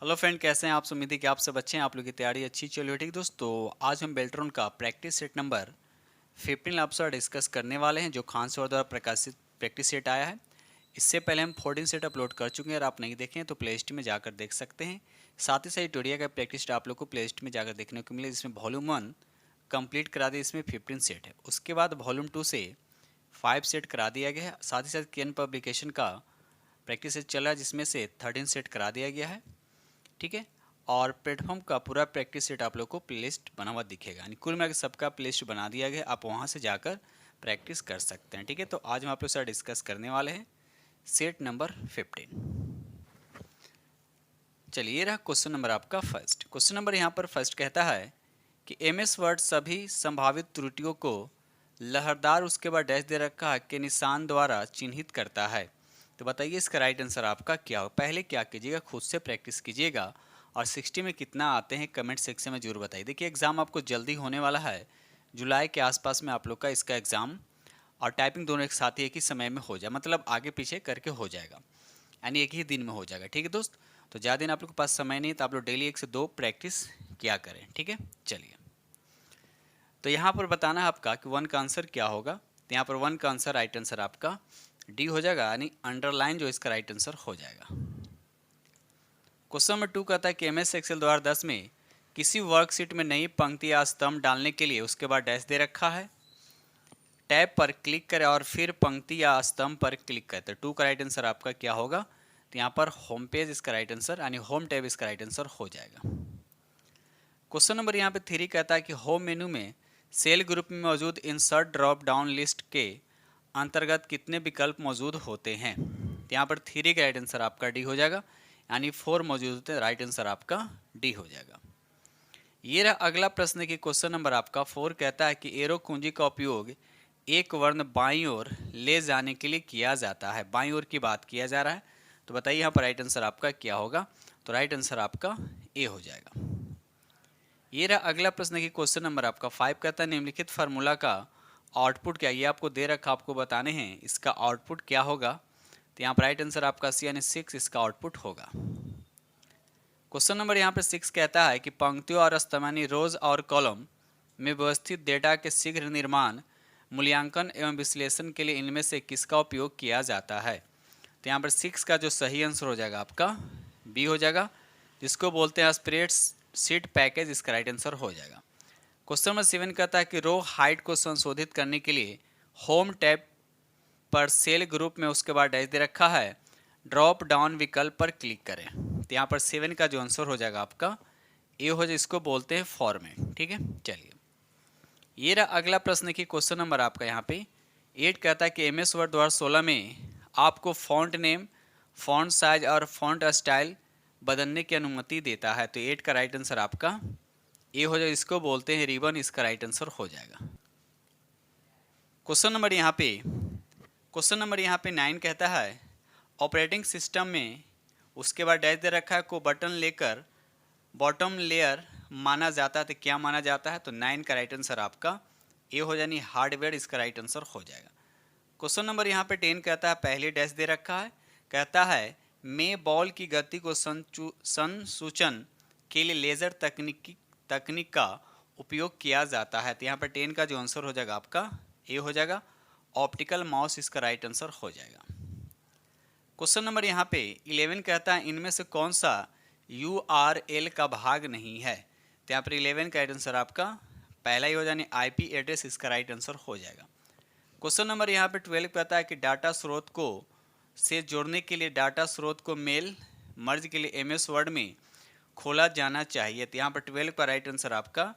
Hello friend, कैसे हैं आप? उम्मीद है कि आप सब अच्छे हैं। आप लोग की तैयारी अच्छी चल रही है। ठीक दोस्तों, आज हम बेल्ट्रॉन का प्रैक्टिस सेट नंबर 15 आपसे डिस्कस करने वाले हैं, जो खान सर द्वारा प्रकाशित प्रैक्टिस सेट आया है। इससे पहले हम 14 सेट अपलोड कर चुके हैं। अगर आप नहीं देखें तो प्ले लिस्ट में जाकर देख सकते हैं। साथ ही साथ टोरिया का प्रैक्टिस सेट आप लोग को प्ले लिस्ट में जाकर देखने को मिले, जिसमें वॉल्यूम 1 कंप्लीट करा दिया। इसमें 15 सेट है। उसके बाद वॉल्यूम 2 से 5 सेट करा दिया गया है। साथ ही साथ केन पब्लिकेशन का प्रैक्टिस सेट चल रहा है, जिसमें से 13 सेट करा दिया गया है। ठीक है। और प्लेटफॉर्म का पूरा प्रैक्टिस सेट आप लोग को प्लेलिस्ट बना हुआ दिखेगा, यानी कुल मिलाकर सबका प्लेलिस्ट बना दिया गया। आप वहाँ से जाकर प्रैक्टिस कर सकते हैं। ठीक है, तो आज हम आप लोग से डिस्कस करने वाले हैं सेट नंबर 15। चलिए, रहा क्वेश्चन नंबर आपका फर्स्ट। क्वेश्चन नंबर यहाँ पर फर्स्ट कहता है कि एमएस वर्ड सभी संभावित त्रुटियों को लहरदार उसके बाद डैश दे रखा है के निशान द्वारा चिन्हित करता है। तो बताइए इसका राइट आंसर आपका क्या हो। पहले क्या कीजिएगा, खुद से प्रैक्टिस कीजिएगा और 60 में कितना आते हैं कमेंट सेक्शन में जरूर बताइए। देखिए, एग्ज़ाम आपको जल्दी होने वाला है, जुलाई के आसपास में आप लोग का इसका एग्ज़ाम और टाइपिंग दोनों एक साथ ही एक ही समय में हो जाए, मतलब आगे पीछे करके हो जाएगा, यानी एक ही दिन में हो जाएगा। ठीक है दोस्त, तो ज़्यादा दिन आप लोग के पास समय नहीं, तो आप लोग डेली 1 से 2 प्रैक्टिस किया करें। ठीक है, चलिए। तो यहाँ पर बताना है आपका कि 1 का आंसर क्या होगा। तो यहाँ पर 1 का आंसर राइट आंसर आपका डी हो जाएगा, यानी अंडरलाइन जो इसका राइट आंसर हो जाएगा। क्वेश्चन नंबर 2 कहता है कि एमएस एक्सेल 2010 में किसी वर्कशीट में नई पंक्ति या स्तंभ डालने के लिए उसके बाद डैश दे रखा है। टैब पर क्लिक करें और फिर पंक्ति या स्तंभ पर क्लिक करें। तो 2 का राइट आंसर आपका क्या होगा। तो यहाँ पर होम पेज इसका राइट आंसर, यानी होम टैब इसका राइट आंसर हो जाएगा। क्वेश्चन नंबर यहाँ पे 3 कहता है कि होम मेनू में सेल ग्रुप में मौजूद इंसर्ट ड्रॉप डाउन लिस्ट के अंतर्गत कितने विकल्प मौजूद होते हैं। तो यहाँ पर 3 का राइट आंसर आपका डी हो जाएगा, यानी 4 मौजूद होते हैं। राइट आंसर आपका डी हो जाएगा। ये रहा अगला प्रश्न की क्वेश्चन नंबर आपका 4 कहता है कि एरो कुंजी का उपयोग एक वर्ण बाईं ओर ले जाने के लिए किया जाता है। बाईं ओर की बात किया जा रहा है। तो बताइए यहाँ पर राइट आंसर आपका क्या होगा। तो राइट आंसर आपका ए हो जाएगा। ये रहा अगला प्रश्न की क्वेश्चन नंबर आपका 5 कहता है निम्नलिखित फार्मूला का आउटपुट क्या। ये आपको दे रखा, आपको बताने हैं इसका आउटपुट क्या होगा। तो यहाँ पर राइट आंसर आपका सी, यानी 6 इसका आउटपुट होगा। क्वेश्चन नंबर यहाँ पे 6 कहता है कि पंक्तियों और स्तंभ यानी रोज और कॉलम में व्यवस्थित डेटा के शीघ्र निर्माण, मूल्यांकन एवं विश्लेषण के लिए इनमें से किसका उपयोग किया जाता है। तो यहाँ पर 6 का जो सही आंसर हो जाएगा आपका बी हो जाएगा, जिसको बोलते हैं स्प्रेडशीट पैकेज। इसका राइट आंसर हो जाएगा। क्वेश्चन नंबर 7 कहता है कि रो हाइट को संशोधित करने के लिए होम टैब पर सेल ग्रुप में उसके बाद डैश दे रखा है, ड्रॉप डाउन विकल्प पर क्लिक करें। तो यहाँ पर 7 का जो आंसर हो जाएगा आपका ए हो जाए, इसको बोलते हैं फॉर्मेट। ठीक है, चलिए। ये रहा अगला प्रश्न की क्वेश्चन नंबर आपका यहाँ पे 8 कहता है कि एमएस वर्ड 2016 में आपको फॉन्ट नेम, फॉन्ट साइज और फॉन्ट स्टाइल बदलने की अनुमति देता है। तो 8 का राइट आंसर आपका ए हो जाए, इसको बोलते हैं रिबन। इसका राइट आंसर हो जाएगा। क्वेश्चन नंबर यहाँ पे 9 कहता है ऑपरेटिंग सिस्टम में उसके बाद डैश दे रखा है को बटन लेकर बॉटम लेयर माना जाता है। तो क्या माना जाता है। तो 9 का राइट आंसर आपका ए हो जाए, हार्डवेयर। इसका राइट आंसर हो जाएगा। क्वेश्चन नंबर यहाँ पे 10 कहता है पहले डैश दे रखा है, कहता है में बॉल की गति को संसूचन के लिए लेजर तकनीक का उपयोग किया जाता है। तो यहाँ पर 10 का जो आंसर हो जाएगा आपका ए हो जाएगा, ऑप्टिकल माउस। इसका राइट आंसर हो जाएगा। क्वेश्चन नंबर यहाँ पे 11 कहता है इनमें से कौन सा URL का भाग नहीं है। तो यहाँ पर 11 का राइट आंसर आपका पहला ही हो जाए, IP एड्रेस। इसका राइट आंसर हो जाएगा। क्वेश्चन नंबर यहाँ पे 12 कहता है कि डाटा स्रोत को से जोड़ने के लिए डाटा स्रोत को मेल मर्ज के लिए MS वर्ड में खोला जाना चाहिए। तो यहाँ पर 12 का राइट आंसर आपका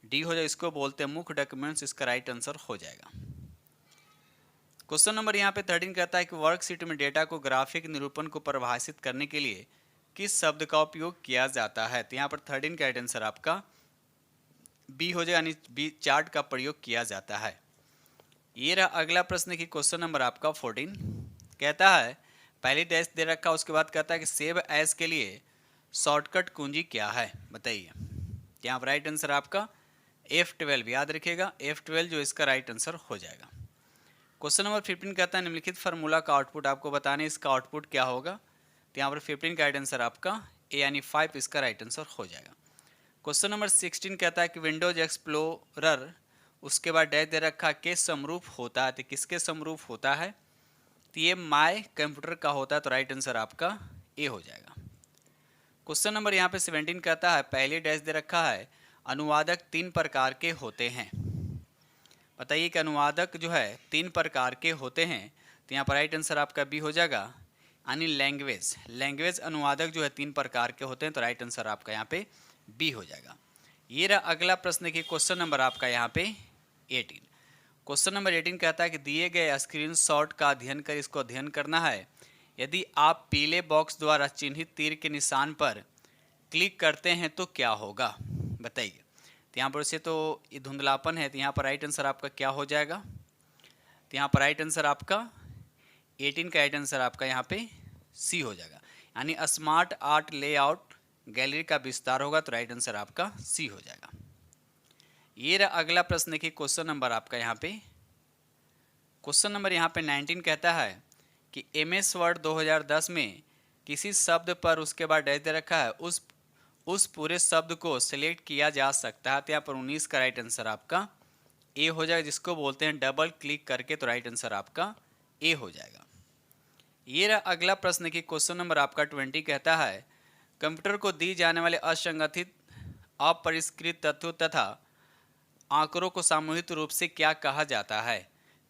डी हो जाए, इसको बोलते हैं मुख्य डॉक्यूमेंट्स। इसका राइट आंसर हो जाएगा। क्वेश्चन नंबर यहाँ पे 13 कहता है कि वर्कशीट में डेटा को ग्राफिक निरूपण को परिभाषित करने के लिए किस शब्द का उपयोग किया जाता है। तो यहाँ पर 13 का राइट आंसर आपका बी हो जाए, यानी बी चार्ट का प्रयोग किया जाता है। ये रहा अगला प्रश्न की क्वेश्चन नंबर आपका 14 कहता है पहली डैश दे रखा, उसके बाद कहता है कि सेव एज के लिए शॉर्टकट कुंजी क्या है, बताइए। यहाँ पर राइट आंसर आपका F12, याद रखिएगा F12 जो इसका राइट आंसर हो जाएगा। क्वेश्चन नंबर 15 कहता है निम्नलिखित फार्मूला का आउटपुट आपको बताने, इसका आउटपुट क्या होगा। तो यहाँ पर 15 का राइट आंसर आपका ए यानी 5 इसका राइट आंसर हो जाएगा। क्वेश्चन नंबर 16 कहता है कि विंडोज एक्सप्लोरर उसके बाद डैश दे रखा किस समरूप होता है, तो किसके समरूप होता है, तो ये माय कंप्यूटर का होता है, तो राइट आंसर आपका ए हो जाएगा। क्वेश्चन नंबर यहाँ पे 17 कहता है पहले डैश दे रखा है अनुवादक 3 प्रकार के होते हैं। बताइए कि अनुवादक जो है 3 प्रकार के होते हैं, तो यहाँ पर राइट आंसर आपका बी हो जाएगा, यानी लैंग्वेज अनुवादक जो है 3 प्रकार के होते हैं, तो राइट आंसर आपका यहाँ पे बी हो जाएगा। ये रहा अगला प्रश्न की क्वेश्चन नंबर आपका यहाँ पे 18। क्वेश्चन नंबर 18 कहता है कि दिए गए स्क्रीनशॉट का अध्ययन कर इसको अध्ययन करना है। यदि आप पीले बॉक्स द्वारा चिन्हित तीर के निशान पर क्लिक करते हैं तो क्या होगा, बताइए। तो यहाँ पर से तो ये धुंधलापन है, तो यहाँ पर राइट आंसर आपका क्या हो जाएगा, तो यहाँ पर राइट आंसर आपका 18 का राइट आंसर आपका यहाँ पे सी हो जाएगा, यानी स्मार्ट आर्ट लेआउट गैलरी का विस्तार होगा, तो राइट आंसर आपका सी हो जाएगा। ये रहा अगला प्रश्न की क्वेश्चन नंबर आपका यहाँ पे क्वेश्चन नंबर यहाँ पे 19 कहता है कि MS वर्ड 2010 में किसी शब्द पर उसके बाद डैश दे रखा है उस पूरे शब्द को सिलेक्ट किया जा सकता है, तो यहाँ पर 19 का राइट आंसर आपका ए हो जाएगा, जिसको बोलते हैं डबल क्लिक करके, तो राइट आंसर आपका ए हो जाएगा। ये रहा अगला प्रश्न की क्वेश्चन नंबर आपका 20 कहता है कंप्यूटर को दी जाने वाले असंगठित अपरिष्कृत तत्वों तथा आंकड़ों को सामूहिक रूप से क्या कहा जाता है,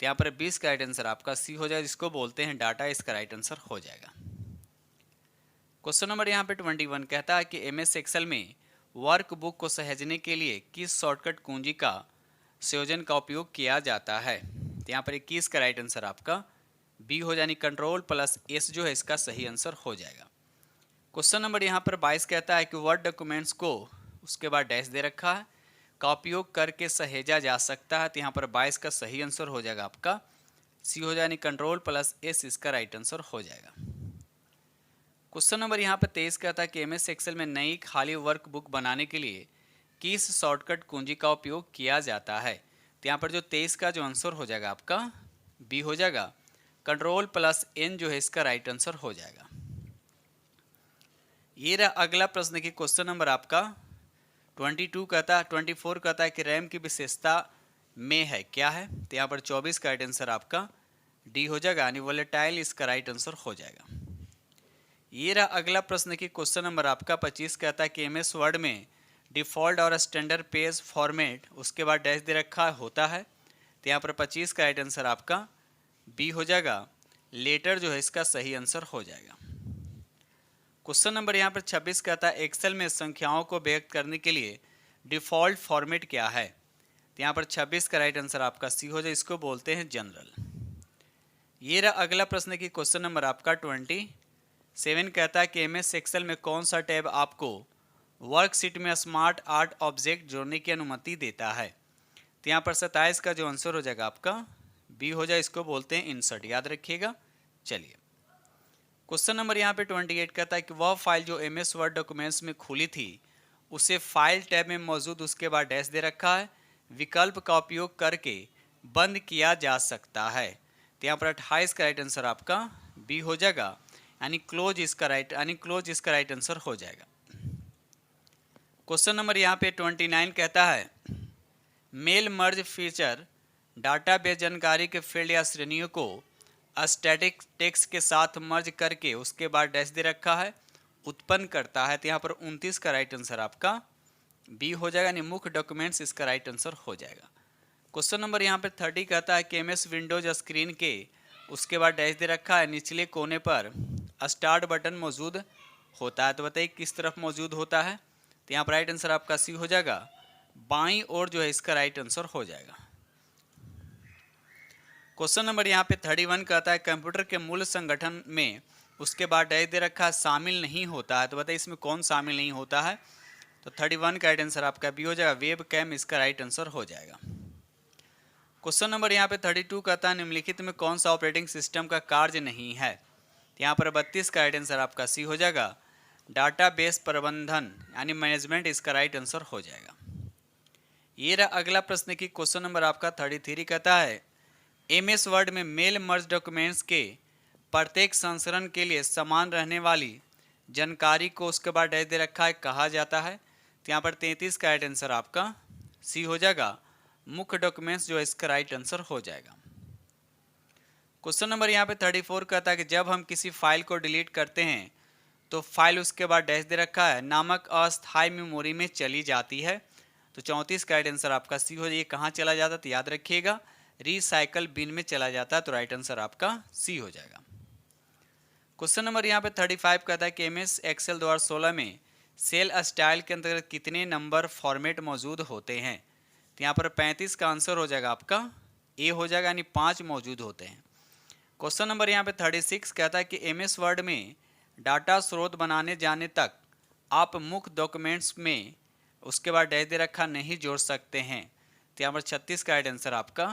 तो यहाँ पर 20 का राइट आंसर आपका सी हो जाएगा, जिसको बोलते हैं डाटा, इसका राइट आंसर हो जाएगा। क्वेश्चन नंबर यहाँ पे 21 कहता है कि MS एक्सेल में वर्कबुक को सहेजने के लिए किस शॉर्टकट कुंजी का संयोजन का उपयोग किया जाता है, तो यहाँ पर 21 का राइट आंसर आपका बी हो जाए, Ctrl+S जो है इसका सही आंसर हो जाएगा। क्वेश्चन नंबर यहाँ पर 22 कहता है कि वर्ड डॉक्यूमेंट्स को उसके बाद डैश दे रखा है का उपयोग करके सहेजा जा सकता है, तो यहाँ पर 22 का सही आंसर हो जाएगा आपका सी हो जाए, Ctrl+S इसका राइट आंसर हो जाएगा। क्वेश्चन नंबर यहाँ पर 23 कहता है कि MS एक्सेल में नई खाली वर्कबुक बनाने के लिए किस शॉर्टकट कुंजी का उपयोग किया जाता है, तो यहाँ पर जो 23 का जो आंसर हो जाएगा आपका बी हो जाएगा, Ctrl+N जो है इसका राइट आंसर हो जाएगा। ये रहा अगला प्रश्न की क्वेश्चन नंबर आपका 24 कहता है कि रैम की विशेषता में है क्या है, तो यहाँ पर 24 का राइट आंसर आपका डी हो जाएगा, यानी वोलेटाइल इसका राइट आंसर हो जाएगा। ये रहा अगला प्रश्न की क्वेश्चन नंबर आपका 25 कहता है कि MS वर्ड में डिफ़ॉल्ट और स्टैंडर्ड पेज फॉर्मेट उसके बाद डैश दे रखा होता है, तो यहाँ पर 25 का राइट आंसर आपका बी हो जाएगा, लेटर जो है इसका सही आंसर हो जाएगा। क्वेश्चन नंबर यहाँ पर 26 कहता है एक्सेल में संख्याओं को व्यक्त करने के लिए डिफ़ॉल्ट फॉर्मेट क्या है, तो यहाँ पर 26 का राइट आंसर आपका सी हो जाए, इसको बोलते हैं जनरल। ये रहा अगला प्रश्न की क्वेश्चन नंबर आपका 27 कहता है कि MS एक्सेल में कौन सा टैब आपको वर्कशीट में स्मार्ट आर्ट ऑब्जेक्ट जोड़ने की अनुमति देता है, तो यहाँ पर 27 का जो आंसर हो जाएगा आपका बी हो जाए, इसको बोलते हैं इंसर्ट, याद रखिएगा। चलिए क्वेश्चन नंबर यहाँ पे 28 कहता है कि वह फाइल जो MS वर्ड डॉक्यूमेंट्स में खुली थी उसे फाइल टैब में मौजूद उसके बाद डैश दे रखा है विकल्प का उपयोग करके बंद किया जा सकता है, तो यहाँ पर 28 का राइट आंसर आपका बी हो जाएगा, यानी क्लोज इसका राइट आंसर हो जाएगा। क्वेश्चन नंबर यहाँ पे 29 कहता है मेल मर्ज फीचर डाटाबेस जानकारी के फील्ड या श्रेणियों को स्टैटिक टेक्स्ट के साथ मर्ज करके उसके बाद डैश दे रखा है उत्पन्न करता है, तो यहाँ पर 29 का राइट आंसर आपका बी हो जाएगा, यानी मुख्य डॉक्यूमेंट्स इसका राइट आंसर हो जाएगा। क्वेश्चन नंबर यहाँ पे 30 कहता है कि MS विंडोज स्क्रीन के उसके बाद डैश दे रखा है निचले कोने पर स्टार्ट बटन मौजूद होता है, तो बताइए किस तरफ मौजूद होता है, तो यहाँ पर राइट आंसर आपका सी हो जाएगा, बाईं ओर जो है इसका राइट आंसर हो जाएगा। क्वेश्चन नंबर यहाँ पे 31 कहता है कंप्यूटर के मूल संगठन में उसके बाद डैश दे रखा है शामिल नहीं होता है, तो बताइए इसमें कौन शामिल नहीं होता है, तो 31 का राइट आंसर आपका बी हो जाएगा, वेब कैम इसका राइट आंसर हो जाएगा। क्वेश्चन नंबर यहाँ पे 32 कहता है निम्नलिखित में कौन सा ऑपरेटिंग सिस्टम का कार्य नहीं है, तो यहाँ पर 32 का राइट आंसर आपका सी हो जाएगा, डाटाबेस प्रबंधन यानी मैनेजमेंट इसका राइट आंसर हो जाएगा। ये रहा अगला प्रश्न की क्वेश्चन नंबर आपका 33 कहता है MS वर्ड में मेल मर्ज डॉक्यूमेंट्स के प्रत्येक संस्करण के लिए समान रहने वाली जानकारी को उसके बाद डैश दे रखा है कहा जाता है। तो यहाँ पर 33 का राइट आंसर आपका सी हो जाएगा। मुख्य डॉक्यूमेंट्स जो इसका राइट आंसर हो जाएगा। क्वेश्चन नंबर यहाँ पे 34 कहता है कि जब हम किसी फाइल को डिलीट करते हैं तो फाइल उसके बाद डैश दे रखा है नामक अस्थायी मेमोरी में चली जाती है। तो 34 का राइट आंसर आपका सी हो जाएगा। कहाँ चला जाता है तो याद रखिएगा रिसाइकल बिन में चला जाता है। तो राइट आंसर आपका सी हो जाएगा। क्वेश्चन नंबर यहाँ पे 35 कहता है कि MS एक्सेल 2016 में सेल स्टाइल के अंतर्गत कितने नंबर फॉर्मेट मौजूद होते हैं। तो यहाँ पर 35 का आंसर हो जाएगा आपका ए हो जाएगा, यानी 5 मौजूद होते हैं। क्वेश्चन नंबर यहाँ पे 36 कहता है कि MS वर्ड में डाटा स्रोत बनाने जाने तक आप मुख्य डॉक्यूमेंट्स में उसके बाद डैश दे रखा नहीं जोड़ सकते हैं। तो यहाँ पर 36 का राइट आंसर आपका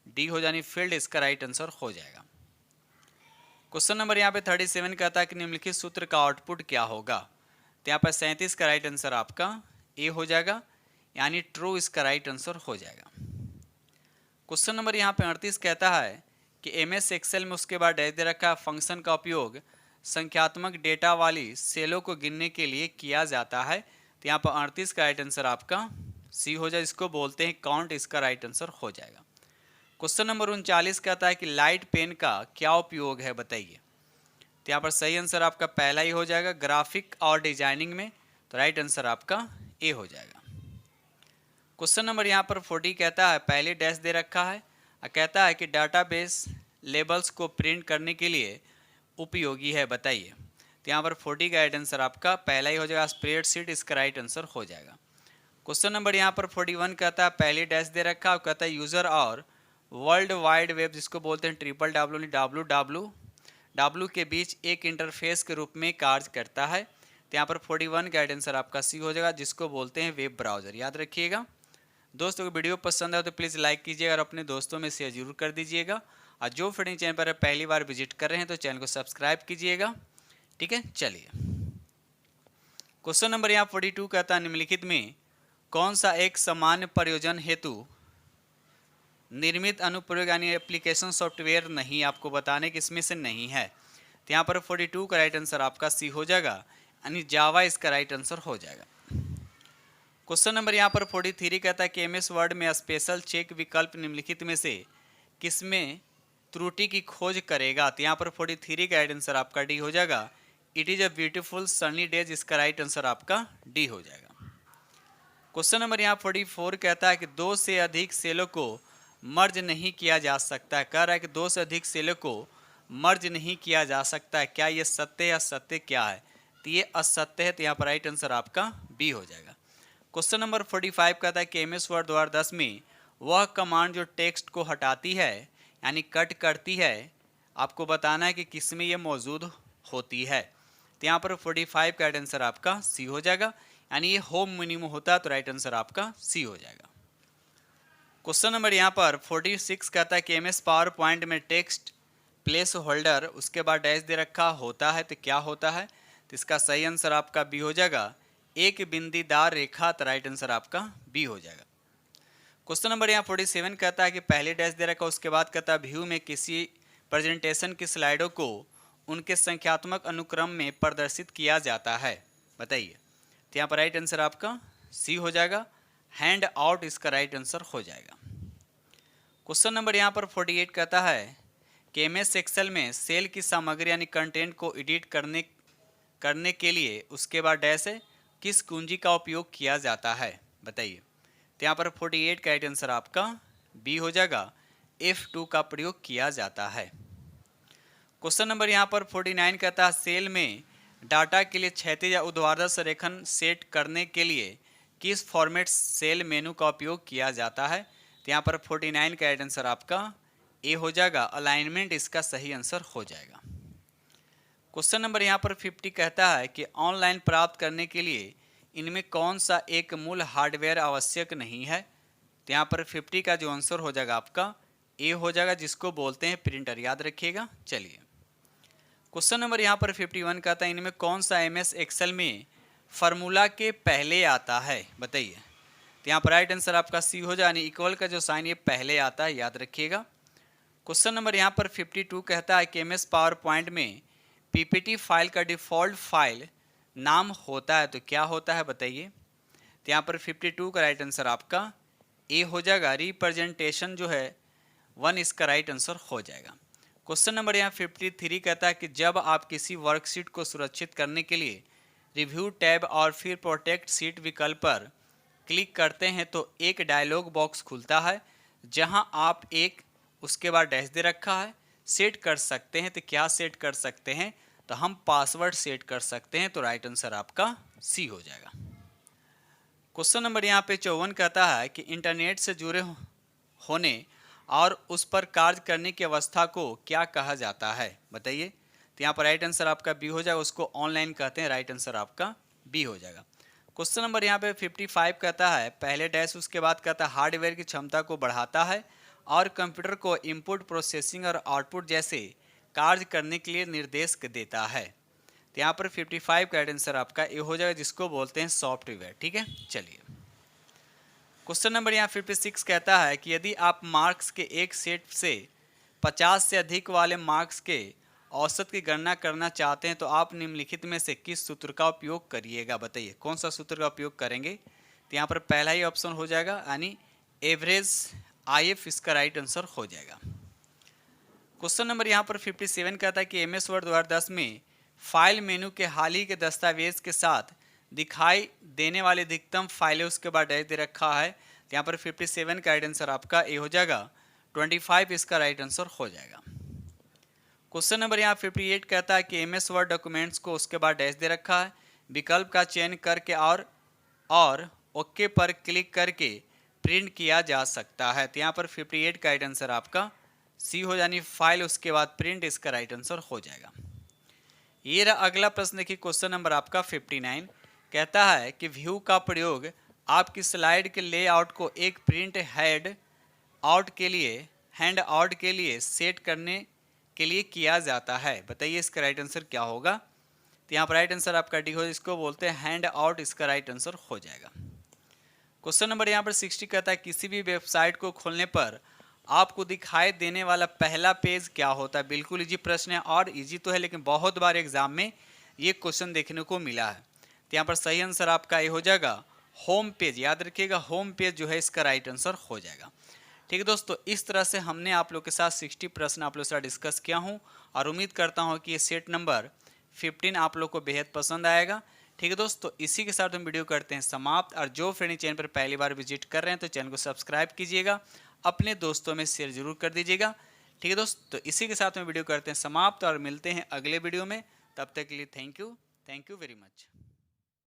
डी हो जानी फील्ड इसका राइट आंसर हो जाएगा। क्वेश्चन नंबर यहाँ पे 37 कहता है कि निम्नलिखित सूत्र का आउटपुट क्या होगा। तो यहाँ पर 37 का राइट आंसर आपका ए हो जाएगा, यानी ट्रू इसका राइट आंसर हो जाएगा। क्वेश्चन नंबर यहाँ पे 38 कहता है कि MS एक्सेल में उसके बाद डैश दे रखा फंक्शन का उपयोग संख्यात्मक डेटा वाली सेलों को गिनने के लिए किया जाता है। तो यहाँ पर 38 का राइट आंसर आपका सी हो जाए, इसको बोलते हैं काउंट, इसका राइट आंसर हो जाएगा। क्वेश्चन नंबर 39 कहता है कि लाइट पेन का क्या उपयोग है बताइए। तो यहाँ पर सही आंसर आपका पहला ही हो जाएगा ग्राफिक और डिजाइनिंग में। तो राइट आंसर आपका ए हो जाएगा। क्वेश्चन नंबर यहाँ पर 40 कहता है पहले डैश दे रखा है और कहता है कि डाटाबेस लेबल्स को प्रिंट करने के लिए उपयोगी है बताइए। तो यहाँ पर 40 का राइट आंसर आपका पहला ही हो जाएगा स्प्रेडशीट, इसका राइट आंसर हो जाएगा। क्वेश्चन नंबर यहाँ पर 41 कहता है पहले डैश दे रखा और कहता है यूजर और वर्ल्ड वाइड वेब जिसको बोलते हैं www के बीच एक इंटरफेस के रूप में कार्य करता है। तो यहाँ पर 41 का राइट आंसर आपका सी हो जाएगा, जिसको बोलते हैं वेब ब्राउज़र। याद रखिएगा। दोस्तों को वीडियो पसंद आए तो प्लीज़ लाइक कीजिएगा और अपने दोस्तों में शेयर जरूर कर दीजिएगा। और जो फ्रेंड चैनल पर पहली बार विजिट कर रहे हैं तो चैनल को सब्सक्राइब कीजिएगा। ठीक है, चलिए क्वेश्चन नंबर यहाँ 42 कहता है निम्नलिखित में कौन सा एक सामान्य प्रयोजन हेतु निर्मित अनुप्रयोग यानी एप्लीकेशन सॉफ्टवेयर नहीं, आपको बताने कि इसमें से नहीं है। तो यहाँ पर 42 का राइट आंसर आपका सी हो जाएगा, यानी जावा इसका राइट आंसर हो जाएगा। क्वेश्चन नंबर यहाँ पर 43 कहता है कि MS वर्ड में स्पेशल चेक विकल्प निम्नलिखित में से किसमें त्रुटि की खोज करेगा। तो यहाँ पर 43 का राइट आंसर आपका डी हो जाएगा, it is a beautiful Sunny days, इसका राइट आंसर आपका डी हो जाएगा। क्वेश्चन नंबर यहाँ 44 कहता है कि 2 से अधिक सेलों को मर्ज नहीं किया जा सकता है। कह रहा है कि 2 से अधिक सेलों को मर्ज नहीं किया जा सकता है, क्या ये सत्य या असत्य क्या है। तो ये असत्य है, तो यहाँ पर राइट आंसर आपका बी हो जाएगा। क्वेश्चन नंबर 45 कहता है कि MS वर्ड 2010 में वह कमांड जो टेक्स्ट को हटाती है यानी कट करती है, आपको बताना है कि किस में ये मौजूद होती है। तो यहाँ पर 45 का राइट आंसर आपका सी हो जाएगा, यानी ये होम मेन्यू में होता है। तो राइट आंसर आपका सी हो जाएगा। क्वेश्चन नंबर यहाँ पर 46 कहता है कि MS पावर पॉइंट में टेक्स्ट प्लेस होल्डर उसके बाद डैश दे रखा होता है, तो क्या होता है। तो इसका सही आंसर आपका बी हो जाएगा, एक बिंदीदार रेखा। तो राइट आंसर आपका बी हो जाएगा। क्वेश्चन नंबर यहाँ 47 कहता है कि पहले डैश दे रखा उसके बाद कहता है व्यू में किसी प्रेजेंटेशन की स्लाइडों को उनके संख्यात्मक अनुक्रम में प्रदर्शित किया जाता है, बताइए। तो यहाँ पर राइट आंसर आपका सी हो जाएगा, हैंड आउट इसका राइट आंसर हो जाएगा। क्वेश्चन नंबर यहाँ पर 48 कहता है कि MS एक्सेल में सेल की सामग्री यानी कंटेंट को एडिट करने के लिए उसके बाद डैश है किस कुंजी का उपयोग किया जाता है, बताइए। तो यहाँ पर 48 का राइट आंसर आपका बी हो जाएगा, F2 का प्रयोग किया जाता है। क्वेश्चन नंबर यहाँ पर 49 कहता है सेल में डाटा के लिए क्षैतिज या ऊर्ध्वाधर संरेखण सेट करने के लिए किस फॉर्मेट सेल मेनू का उपयोग किया जाता है। तो यहाँ पर 49 का राइट आंसर आपका ए हो जाएगा, अलाइनमेंट इसका सही आंसर हो जाएगा। क्वेश्चन नंबर यहाँ पर 50 कहता है कि ऑनलाइन प्राप्त करने के लिए इनमें कौन सा एक मूल हार्डवेयर आवश्यक नहीं है। तो यहाँ पर 50 का जो आंसर हो जाएगा आपका ए हो जाएगा, जिसको बोलते हैं प्रिंटर। याद रखिएगा। चलिए क्वेश्चन नंबर यहाँ पर 51 कहता है इनमें कौन सा MS एक्सेल में फार्मूला के पहले आता है, बताइए। तो यहाँ पर राइट आंसर आपका सी हो जाए, यानी इक्वल का जो साइन ये पहले आता है, याद रखिएगा। क्वेश्चन नंबर यहाँ पर 52 कहता है कि MS पावर पॉइंट में PPT फाइल का डिफ़ॉल्ट फाइल नाम होता है तो क्या होता है बताइए। तो यहाँ पर 52 का राइट आंसर आपका ए हो जाएगा। रिप्रेजेंटेशन जो है 1 इसका राइट आंसर हो जाएगा। क्वेश्चन नंबर यहाँ 53 कहता है कि जब आप किसी वर्कशीट को सुरक्षित करने के लिए रिव्यू टैब और फिर प्रोटेक्ट सीट विकल्प पर क्लिक करते हैं तो एक डायलॉग बॉक्स खुलता है जहां आप एक उसके बाद डैश दे रखा है सेट कर सकते हैं। तो क्या सेट कर सकते हैं, तो हम पासवर्ड सेट कर सकते हैं। तो राइट आंसर आपका सी हो जाएगा। क्वेश्चन नंबर यहाँ पे 54 कहता है कि इंटरनेट से जुड़े होने और उस पर कार्य करने की अवस्था को क्या कहा जाता है बताइए। तो यहाँ पर राइट आंसर आपका बी हो जाएगा, उसको ऑनलाइन कहते हैं। राइट आंसर आपका बी हो जाएगा। क्वेश्चन नंबर यहाँ पे 55 कहता है पहले डैश उसके बाद कहता है हार्डवेयर की क्षमता को बढ़ाता है और कंप्यूटर को इनपुट प्रोसेसिंग और आउटपुट जैसे कार्य करने के लिए निर्देश देता है। तो यहाँ पर 55 का राइट आंसर आपका ए हो जाएगा, जिसको बोलते हैं सॉफ्टवेयर। ठीक है, चलिए क्वेश्चन नंबर यहाँ 56 कहता है कि यदि आप मार्क्स के एक सेट से 50 से अधिक वाले मार्क्स के औसत की गणना करना चाहते हैं तो आप निम्नलिखित में से किस सूत्र का उपयोग करिएगा बताइए। कौन सा सूत्र का उपयोग करेंगे। तो यहाँ पर पहला ही ऑप्शन हो जाएगा यानी एवरेज IF इसका राइट आंसर हो जाएगा। क्वेश्चन नंबर यहाँ पर 57 कहता है कि MS वर्ड 2010 में फाइल मेनू के हाल ही के दस्तावेज के साथ दिखाई देने वाली अधिकतम फाइलें उसके बाद डैश दे रखा है। तो यहाँ पर 57 का राइट आंसर आपका ए हो जाएगा। 25 इसका राइट आंसर हो जाएगा। क्वेश्चन नंबर यहाँ 58 कहता है कि MS वर्ड डॉक्यूमेंट्स को उसके बाद डैश दे रखा है विकल्प का चयन करके और ओके पर क्लिक करके प्रिंट किया जा सकता है। तो यहाँ पर 58 का राइट आंसर आपका सी हो यानी फाइल उसके बाद प्रिंट इसका राइट आंसर हो जाएगा। ये रहा अगला प्रश्न। देखिए क्वेश्चन नंबर आपका 59 कहता है कि व्यू का प्रयोग आपकी स्लाइड के लेआउट को एक प्रिंट हैंड आउट के लिए सेट करने के लिए किया जाता है। बताइए इसका राइट आंसर क्या होगा। तो यहाँ पर राइट आंसर आपका डी हो, इसको बोलते हैं हैंड आउट, इसका राइट आंसर हो जाएगा। क्वेश्चन नंबर यहाँ पर 60 कहता है किसी भी वेबसाइट को खोलने पर आपको दिखाई देने वाला पहला पेज क्या होता है। बिल्कुल इजी प्रश्न है और इजी तो है लेकिन बहुत बार एग्जाम में ये क्वेश्चन देखने को मिला है। तो यहाँ पर सही आंसर आपका ये हो जाएगा होम पेज। याद रखिएगा होम पेज जो है इसका राइट आंसर हो जाएगा। ठीक है दोस्तों, इस तरह से हमने आप लोग के साथ 60 प्रश्न आप लोग के साथ डिस्कस किया हूँ और उम्मीद करता हूँ कि ये सेट नंबर 15 आप लोग को बेहद पसंद आएगा। ठीक है दोस्तों, इसी के साथ हम वीडियो करते हैं समाप्त। और जो फ्रेंड चैनल पर पहली बार विजिट कर रहे हैं तो चैनल को सब्सक्राइब कीजिएगा, अपने दोस्तों में शेयर जरूर कर दीजिएगा। ठीक है दोस्तों, तो इसी के साथ में वीडियो करते हैं समाप्त और मिलते हैं अगले वीडियो में। तब तक के लिए थैंक यू वेरी मच।